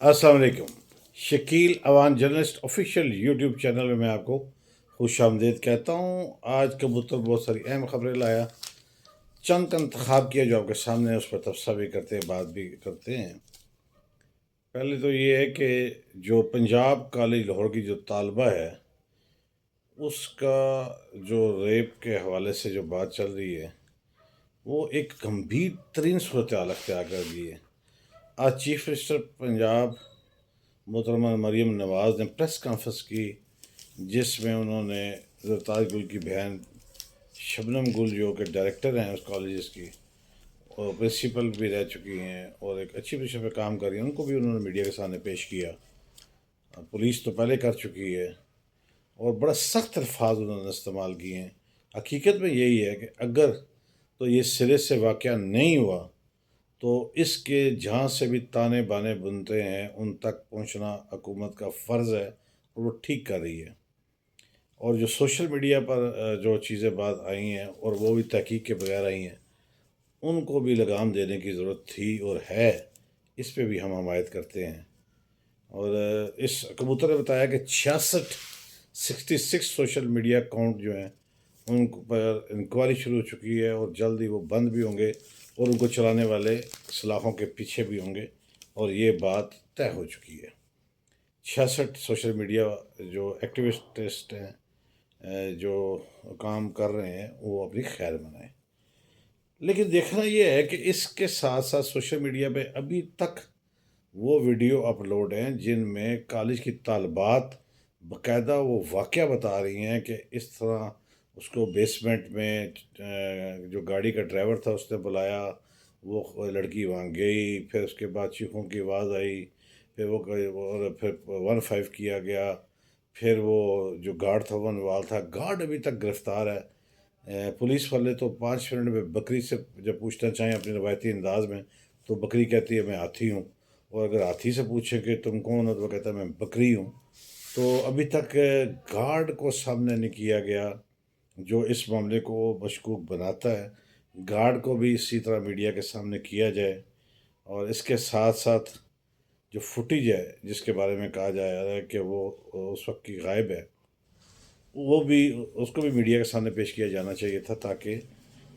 अस्सलाम वालेकुम। Shakeel Awan journalist official YouTube channel में मैं आपको खुश आमदीद कहता हूँ। आज कबूतर बहुत सारी अहम खबरें लाया, चंद का इंतखाब किया जो आपके सामने है, उस पर तबसरा भी करते हैं, बात भी करते हैं। पहले तो ये है कि जो पंजाब कॉलेज लाहौर की जो तालबा है, उसका जो रेप के हवाले से जो बात चल रही है, वो एक गंभीर तरीन सूरत हाल अख्तियार कर गई है। आज चीफ मिनिस्टर पंजाब मोहतरमा मरीम नवाज़ ने प्रेस कॉन्फ्रेंस की, जिसमें उन्होंने ज़रताज गुल की बहन शबनम गुल जो कि डायरेक्टर हैं उस कॉलेज की और प्रिंसिपल भी रह चुकी हैं और एक अच्छी पोजीशन पे काम कर रही हैं, उनको भी उन्होंने मीडिया के सामने पेश किया। पुलिस तो पहले कर चुकी है और बड़ा सख्त अल्फाज उन्होंने इस्तेमाल किए हैं। हकीकत में यही है कि अगर तो ये सिरे से वाक़या नहीं हुआ तो इसके जहाँ से भी ताने बाने बुनते हैं उन तक पहुँचना हुकूमत का फ़र्ज़ है और वो ठीक कर रही है। और जो सोशल मीडिया पर जो चीज़ें बात आई हैं और वो भी तहकीक के बगैर आई हैं, उनको भी लगाम देने की ज़रूरत थी और है। इस पे भी हम हमायत करते हैं। और इस कबूतर ने बताया कि 66 सोशल मीडिया अकाउंट जो हैं उन पर इंक्वायरी शुरू हो चुकी है और जल्द ही वो बंद भी होंगे और उनको चलाने वाले सलाखों के पीछे भी होंगे और ये बात तय हो चुकी है। 66 सोशल मीडिया जो एक्टिविस्ट हैं, जो काम कर रहे हैं, वो अपनी खैर मनाएं। लेकिन देखना ये है कि इसके साथ साथ सोशल मीडिया पे अभी तक वो वीडियो अपलोड हैं जिनमें कॉलेज की तालबात बाकायदा वो वाक़या बता रही हैं कि इस तरह उसको बेसमेंट में जो गाड़ी का ड्राइवर था उसने बुलाया, वो लड़की वहाँ गई, फिर उसके बाद चीखों की आवाज़ आई, फिर और फिर 15 किया गया, फिर वो जो गार्ड था वो नवाल था, गार्ड अभी तक गिरफ्तार है। पुलिस वाले तो 5 मिनट में बकरी से जब पूछना चाहें अपने रवायती अंदाज में तो बकरी कहती है मैं हाथी हूँ, और अगर हाथी से पूछे कि तुम कौन हो तो वो कहता है मैं बकरी हूँ। तो अभी तक गार्ड को सामने नहीं किया गया जो इस मामले को मशकूक बनाता है। गार्ड को भी इसी तरह मीडिया के सामने किया जाए और इसके साथ साथ जो फुटेज है जिसके बारे में कहा जा रहा है कि वो उस वक्त की गायब है, वो भी उसको भी मीडिया के सामने पेश किया जाना चाहिए था, ताकि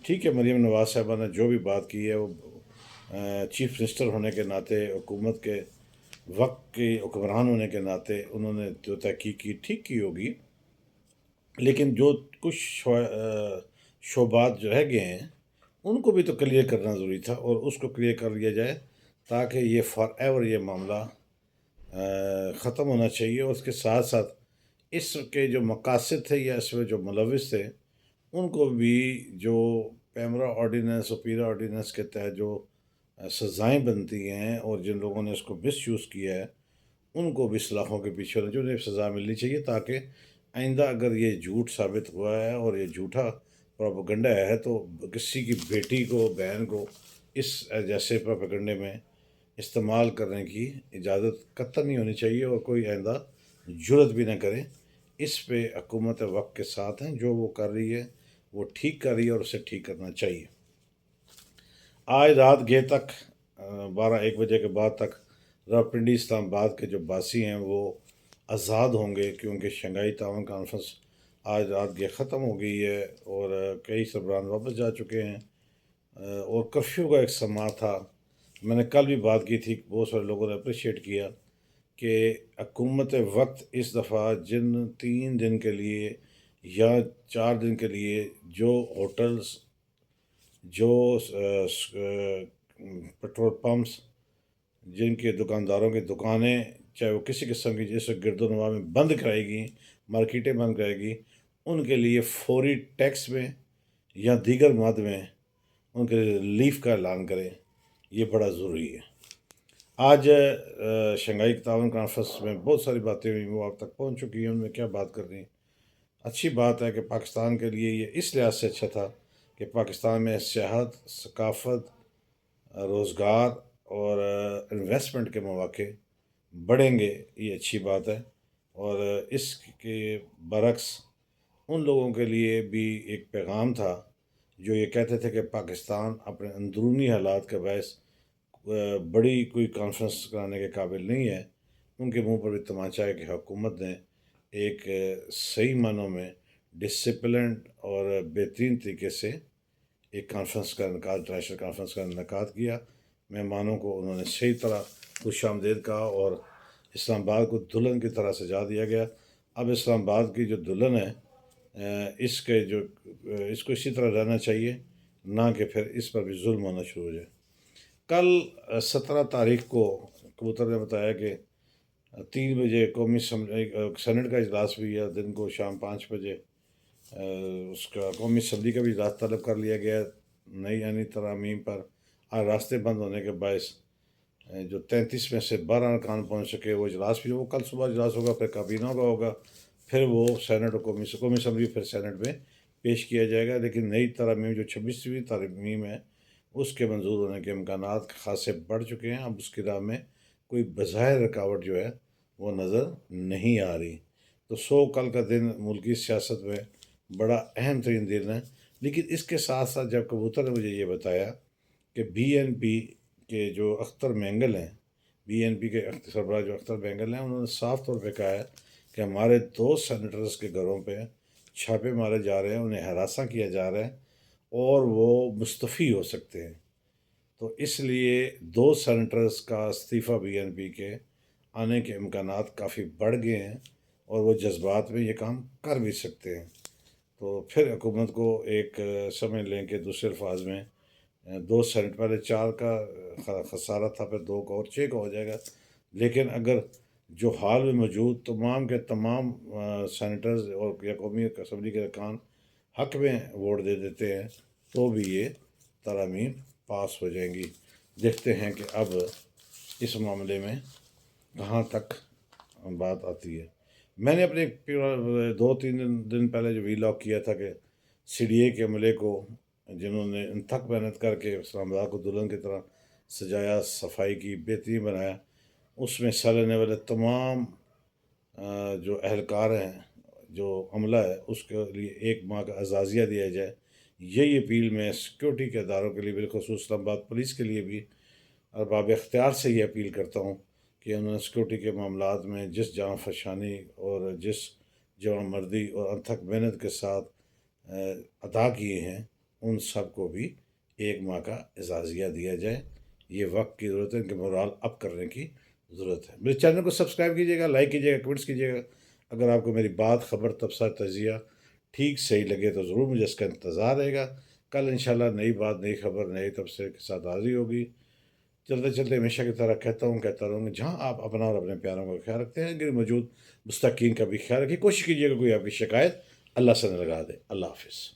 ठीक है मरीम नवाज साहबा ने जो भी बात की है वो चीफ मिनिस्टर होने के नाते, हुकूमत के वक्त के हुक्मरान होने के नाते उन्होंने जो तहकीक की ठीक की होगी, लेकिन जो कुछ शोबात जो रह गए हैं उनको भी तो क्लियर करना ज़रूरी था और उसको क्लियर कर लिया जाए ताकि ये फॉर एवर ये मामला ख़त्म होना चाहिए। और उसके साथ साथ इसके जो मकासद थे या इसमें जो मुलविस थे उनको भी जो पैमरा ऑर्डिनेंस और पीरा ऑर्डिनेंस के तहत जो सज़ाएँ बनती हैं और जिन लोगों ने इसको मिस यूज़ किया है उनको भी सलाखों के पीछे होना चाहिए, उन्हें सज़ा मिलनी चाहिए ताकि आइंदा अगर ये झूठ साबित हुआ है और ये झूठा प्रोपेगेंडा है तो किसी की बेटी को, बहन को इस जैसे प्रोपेगेंडे में इस्तेमाल करने की इजाज़त कतई नहीं होनी चाहिए और कोई आइंदा जुर्रत भी ना करे। इस पे हुकूमत वक्त के साथ हैं, जो वो कर रही है वो ठीक कर रही है और उसे ठीक करना चाहिए। आज रात गए तक 12-1 बजे के बाद तक रावलपिंडी इस्लामाबाद के जो बासी हैं वो आज़ाद होंगे, क्योंकि शंघाई ताउन कॉन्फ्रेंस आज रात गए ख़त्म हो गई है और कई सरबराह वापस जा चुके हैं। और कर्फ्यू का एक समा था, मैंने कल भी बात की थी, बहुत सारे लोगों ने अप्रिशिएट किया कि हुकूमत वक्त इस दफ़ा जिन 3 दिन के लिए या 4 दिन के लिए जो होटल्स, जो पेट्रोल पंप्स, जिनके दुकानदारों की दुकानें चाहे वो किसी किस्म की जैसे गिरदोनवा में बंद कराएगी, मार्केटें बंद कराएगी, उनके लिए फौरी टैक्स में या दीगर मद में उनके लिए रिलीफ का ऐलान करें। ये बड़ा ज़रूरी है। आज शंघाई ताउन कॉन्फ्रेंस में बहुत सारी बातें हुई, वो आप तक पहुंच चुकी हैं, उनमें क्या बात कर रही हैं। अच्छी बात है कि पाकिस्तान के लिए ये इस लिहाज से अच्छा था कि पाकिस्तान में सेहत, सकाफत, रोज़गार और इन्वेस्टमेंट के मौके बढ़ेंगे, ये अच्छी बात है। और इसके बरक्स उन लोगों के लिए भी एक पैगाम था जो ये कहते थे कि पाकिस्तान अपने अंदरूनी हालात के बायस بڑی کوئی کانفرنس کرانے کے قابل نہیں ہے، ان کے منہ پر بھی تمانچہ ہے کہ حکومت نے ایک صحیح معنوں میں ڈسپلنڈ اور بہترین طریقے سے ایک کانفرنس کا انعقاد، انٹرنیشنل کانفرنس کا انعقاد کیا۔ مہمانوں کو انہوں نے صحیح طرح خوش آمدید کہا اور اسلام آباد کو دلہن کی طرح سجا دیا گیا۔ اب اسلام آباد کی جو دلہن ہے اس کو اسی طرح رہنا چاہیے، نہ کہ پھر اس پر بھی ظلم ہونا شروع ہو جائے۔ کل 17 تاریخ کو کبوتر نے بتایا کہ 3 بجے قومی سینٹ کا اجلاس بھی ہے، دن کو شام 5 بجے اس کا قومی اسمبلی کا بھی اجلاس طلب کر لیا گیا ہے نئی آئینی ترامیم پر۔ آج راستے بند ہونے کے باعث جو 33 میں سے 12 ارکان پہنچ سکے وہ اجلاس بھی، وہ کل صبح اجلاس ہوگا، پھر کابینہ کا ہوگا، پھر وہ سینٹ اور قومی اسمبلی پھر سینٹ میں پیش کیا جائے گا۔ لیکن نئی ترامیم جو 26ویں ترمیم ہے اس کے منظور ہونے کے امکانات خاصے بڑھ چکے ہیں۔ اب اس کی راہ میں کوئی بظاہر رکاوٹ جو ہے وہ نظر نہیں آ رہی۔ تو کل کا دن ملکی سیاست میں بڑا اہم ترین دن ہے۔ لیکن اس کے ساتھ ساتھ جب کبوتر نے مجھے یہ بتایا کہ بی این پی کے جو اختر مینگل ہیں، بی این پی کے سربراہ جو اختر مینگل ہیں، انہوں نے صاف طور پہ کہا ہے کہ ہمارے 2 سینیٹرز کے گھروں پہ چھاپے مارے جا رہے ہیں، انہیں ہراساں کیا جا رہا ہے اور وہ مستعفی ہو سکتے ہیں۔ تو اس لیے 2 سینیٹرز کا استعفیٰ بی این پی کے آنے کے امکانات کافی بڑھ گئے ہیں اور وہ جذبات میں یہ کام کر بھی سکتے ہیں۔ تو پھر حکومت کو ایک سمجھ لیں کہ دوسرے الفاظ میں 2 سینٹ، پہلے 4 کا خسارہ تھا، پھر 2 کا اور 6 کا ہو جائے گا۔ لیکن اگر جو حال میں موجود تمام کے تمام سینیٹرز اور یا قومی اسمبلی کے ارکان حق میں ووٹ دے دیتے ہیں تو بھی یہ ترامیم پاس ہو جائیں گی۔ دیکھتے ہیں کہ اب اس معاملے میں کہاں تک بات آتی ہے۔ میں نے اپنے 2-3 دن پہلے جو ویلاگ کیا تھا کہ سی ڈی اے کے عملے کو جنہوں نے انتھک محنت کر کے اسلام آباد کو دلہن کی طرح سجایا، صفائی کی، بہترین بنایا، اس میں حصہ لینے والے تمام جو اہلکار ہیں، جو عملہ ہے، اس کے لیے 1 ماہ کا اعزازیہ دیا جائے۔ یہی اپیل میں سیکورٹی کے اداروں کے لیے، بالخصوص اسلام آباد پولیس کے لیے بھی ارباب اختیار سے یہ اپیل کرتا ہوں کہ انہوں نے سیکورٹی کے معاملات میں جس جاں فشانی اور جس جوان مردی اور انتھک محنت کے ساتھ ادا کیے ہیں، ان سب کو بھی 1 ماہ کا اعزازیہ دیا جائے۔ یہ وقت کی ضرورت ہے، ان کے مورال اپ کرنے کی ضرورت ہے۔ میرے چینل کو سبسکرائب کیجیے گا، لائک کیجیے گا، کمنٹس کیجیے گا۔ اگر آپ کو میری بات، خبر، تبصرہ، تجزیہ ٹھیک صحیح لگے تو ضرور مجھے اس کا انتظار رہے گا۔ کل انشاءاللہ نئی بات، نئی خبر، نئے تبصرے کے ساتھ حاضری ہوگی۔ چلتے چلتے ہمیشہ کی طرح کہتا رہوں گا، جہاں آپ اپنا اور اپنے پیاروں کا خیال رکھتے ہیں، موجود مستحقین کا بھی خیال رکھیے۔ کوشش کیجیے گا کوئی آپ کی شکایت اللہ سے نہ لگا دے۔ اللہ حافظ۔